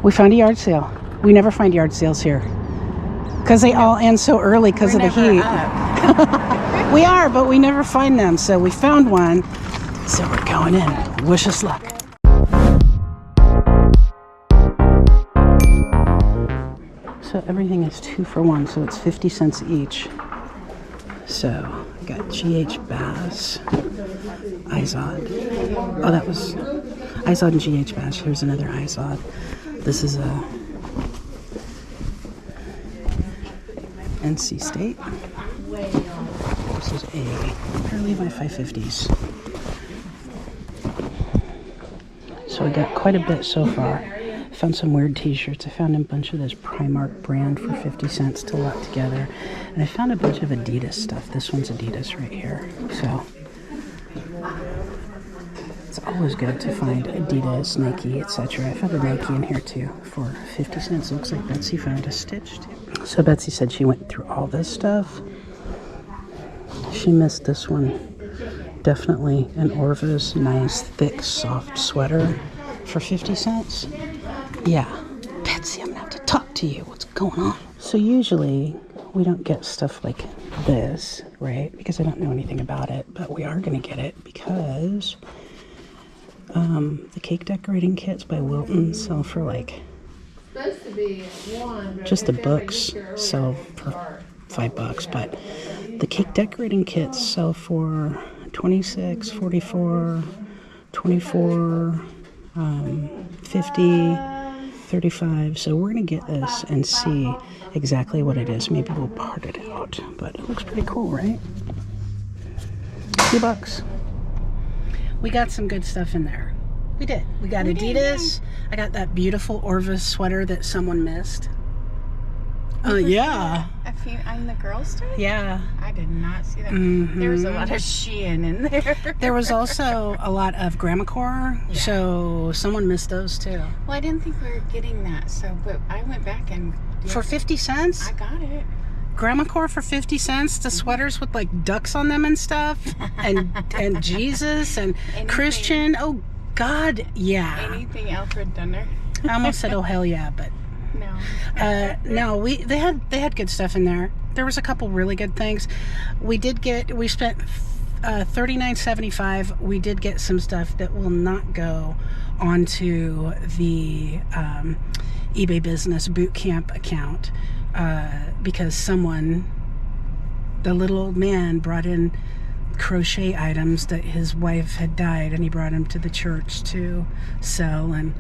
We found a yard sale. We never find yard sales here because they all end so early because of the heat. We are, but we never find them. So we found one. So we're going in. Wish us luck. So everything is 2 for 1, so it's 50 cents each. So I got GH Bass, Izod. Oh, that was Izod and GH Bass. Here's another Izod. This is a NC State. This is a pair of Levi 550s. So I got quite a bit so far. Found some weird t-shirts. I found a bunch of this Primark brand for 50 cents to lot together. And I found a bunch of Adidas stuff. This one's Adidas right here. So it's always good to find Adidas, Nike, etc. I found a Nike in here too for 50 cents. Looks like Betsy found a Stitch too. So Betsy said she went through all this stuff. She missed this one. Definitely an Orvis, nice, thick, soft sweater for 50 cents. Yeah, Betsy, I'm gonna have to talk to you. What's going on? So usually we don't get stuff like this, right? Because I don't know anything about it, but we are gonna get it because the cake decorating kits by Wilton sell for like, just the books sell for $5, but the cake decorating kits sell for 26, 44, 24, 50, 35. So we're gonna get this and see exactly what it is. Maybe we'll part it out, but it looks pretty cool, right? $2. We got some good stuff in there. We did. We got Adidas. I got that beautiful Orvis sweater that someone missed. Yeah. A few on the girls' store? Yeah. I did not see that. There was a lot of Shein in there. There was also a lot of Gramacore, so someone missed those too. Well, I didn't think we were getting that, but I went back and... For 50 cents? I got it. Gramacore for 50 cents, the sweaters with like ducks on them and stuff, and Jesus and anything. Christian. Oh God, yeah. Anything Alfred Dunner. I almost said oh hell yeah, but no. No, they had good stuff in there. There was a couple really good things. We spent $39.75. We did get some stuff that will not go onto the eBay Business Bootcamp account because the little old man brought in crochet items that his wife had died, and he brought them to the church to sell. And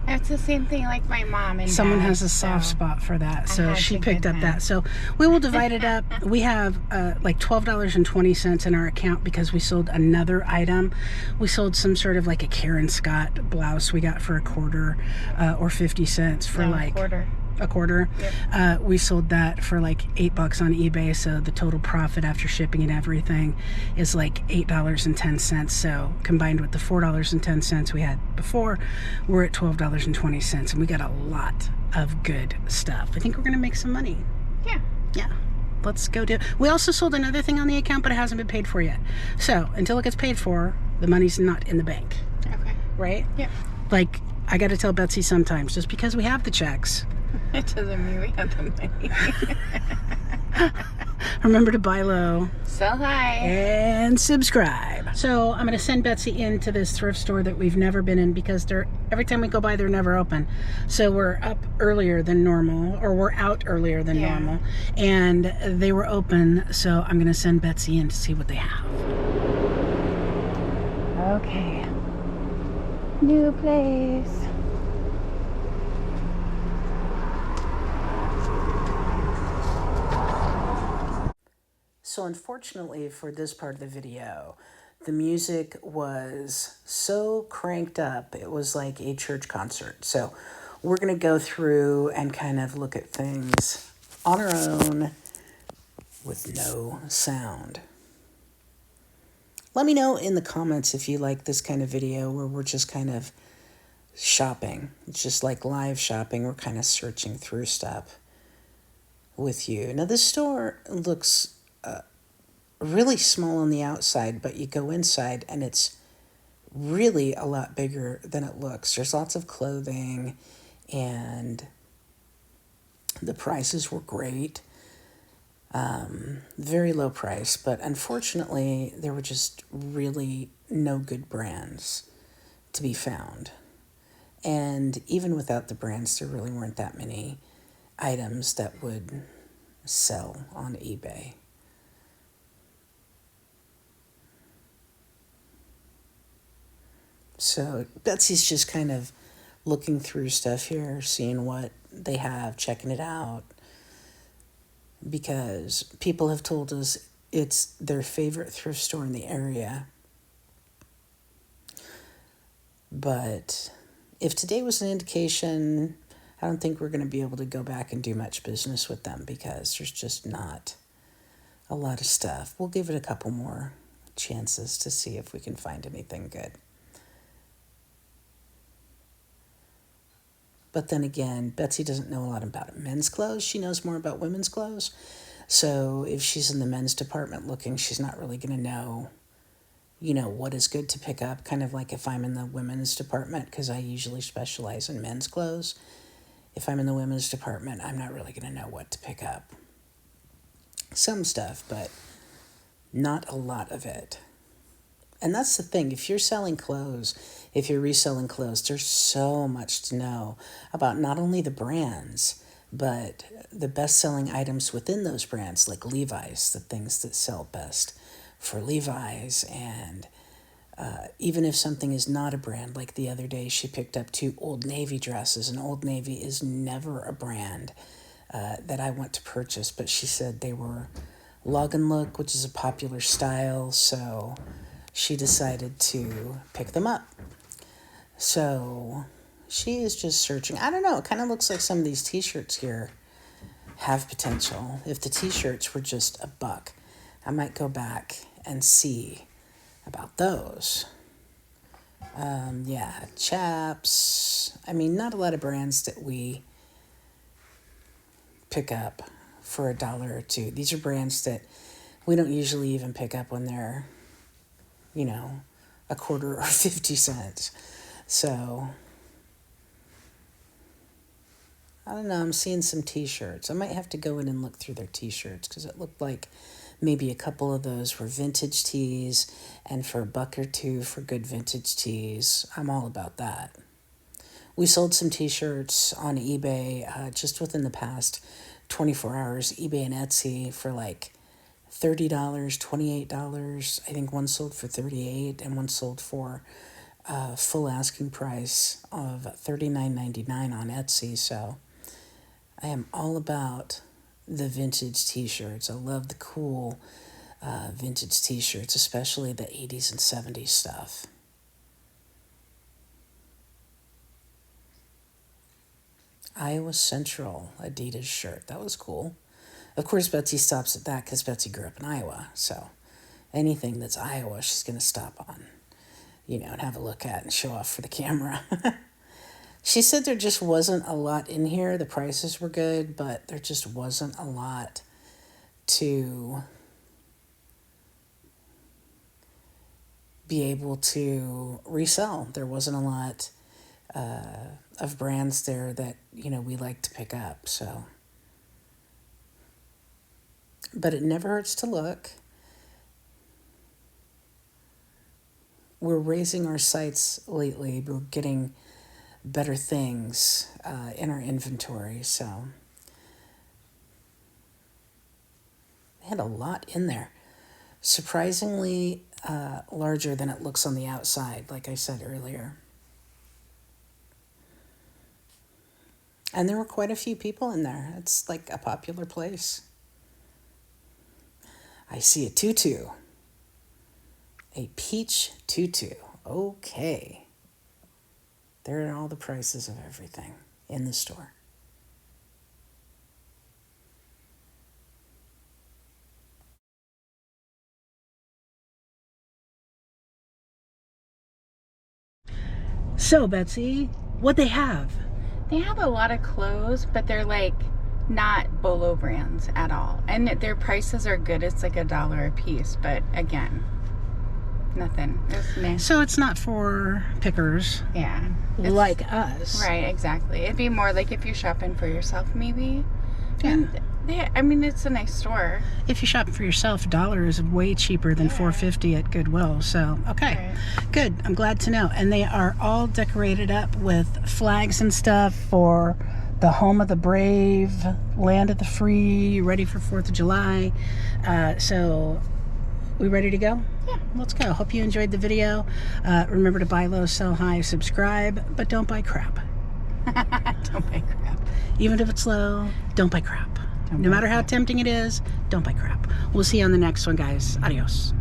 it's the same thing like my mom and someone dad, has a soft spot for that, so she picked up that. So we will divide it up. We have like $12.20 in our account because we sold another item. We sold some sort of like a Karen Scott blouse we got for $0.25 or 50 cents for a quarter. Yep. We sold that for like $8 on eBay, so the total profit after shipping and everything is like $8.10. So combined with the $4.10 we had before, we're at $12.20, and we got a lot of good stuff. I think we're gonna make some money. Yeah, let's go do it. We also sold another thing on the account, but it hasn't been paid for yet. So until it gets paid for, the money's not in the bank. Okay. Right? Yeah. Like, I gotta tell Betsy sometimes, just because we have the checks, it doesn't mean we have the money. Remember to buy low, sell high, and subscribe. So I'm going to send Betsy into this thrift store that we've never been in because every time we go by, they're never open. So we're up earlier than normal, or we're out earlier than normal, and they were open. So I'm going to send Betsy in to see what they have. Okay. New place. So unfortunately for this part of the video, the music was so cranked up, it was like a church concert. So we're going to go through and kind of look at things on our own with no sound. Let me know in the comments if you like this kind of video where we're just kind of shopping. It's just like live shopping. We're kind of searching through stuff with you. Now this store looks really small on the outside, but you go inside and it's really a lot bigger than it looks. There's lots of clothing and the prices were great. Very low price, but unfortunately there were just really no good brands to be found. And even without the brands, there really weren't that many items that would sell on eBay. So Betsy's just kind of looking through stuff here, seeing what they have, checking it out, because people have told us it's their favorite thrift store in the area. But if today was an indication, I don't think we're going to be able to go back and do much business with them because there's just not a lot of stuff. We'll give it a couple more chances to see if we can find anything good. But then again, Betsy doesn't know a lot about men's clothes. She knows more about women's clothes. So if she's in the men's department looking, she's not really going to know, what is good to pick up. Kind of like if I'm in the women's department, because I usually specialize in men's clothes. If I'm in the women's department, I'm not really going to know what to pick up. Some stuff, but not a lot of it. And that's the thing. If you're selling clothes, if you're reselling clothes, there's so much to know about not only the brands, but the best-selling items within those brands, like Levi's, the things that sell best for Levi's. And even if something is not a brand, like the other day she picked up 2 Old Navy dresses, and Old Navy is never a brand that I want to purchase, but she said they were Log and Look, which is a popular style, so she decided to pick them up. So she is just searching. I don't know, it kind of looks like some of these t-shirts here have potential. If the t-shirts were just $1, I might go back and see about those. Chaps. I mean, not a lot of brands that we pick up for $1 or $2. These are brands that we don't usually even pick up when they're, a quarter or 50 cents. So, I don't know, I'm seeing some t-shirts. I might have to go in and look through their t-shirts because it looked like maybe a couple of those were vintage tees, and for $1 or $2 for good vintage tees, I'm all about that. We sold some t-shirts on eBay just within the past 24 hours, eBay and Etsy, for like $30, $28. I think one sold for $38 and one sold for full asking price of $39.99 on Etsy. So I am all about the vintage t-shirts. I love the cool vintage t-shirts, especially the 80s and 70s stuff. Iowa Central Adidas shirt. That was cool. Of course, Betsy stops at that because Betsy grew up in Iowa. So anything that's Iowa, she's going to stop on, and have a look at and show off for the camera. She said there just wasn't a lot in here. The prices were good, but there just wasn't a lot to be able to resell. There wasn't a lot of brands there that, we like to pick up. So, but it never hurts to look. We're raising our sights lately. We're getting better things in our inventory. So I had a lot in there. Surprisingly larger than it looks on the outside, like I said earlier. And there were quite a few people in there. It's like a popular place. I see a tutu. A peach tutu. Okay. There are all the prices of everything in the store. So, Betsy, what they have? They have a lot of clothes, but they're like not Bolo brands at all. And their prices are good. It's like $1 a piece. But again, nothing. It was meh. So it's not for pickers Yeah. It's- like us. Right, exactly. It'd be more like if you're shopping for yourself, maybe. Yeah. And yeah, I mean, it's a nice store. If you shop for yourself, $1 is way cheaper than $4.50 at Goodwill. So, okay. Right. Good. I'm glad to know. And they are all decorated up with flags and stuff for the home of the brave, land of the free, ready for 4th of July. So, we ready to go? Yeah. Let's go. Hope you enjoyed the video. Remember to buy low, sell high, subscribe, but don't buy crap. Don't buy crap. Even if it's low, don't buy crap. Don't No buy matter how tempting it is, don't buy crap. We'll see you on the next one, guys. Adios.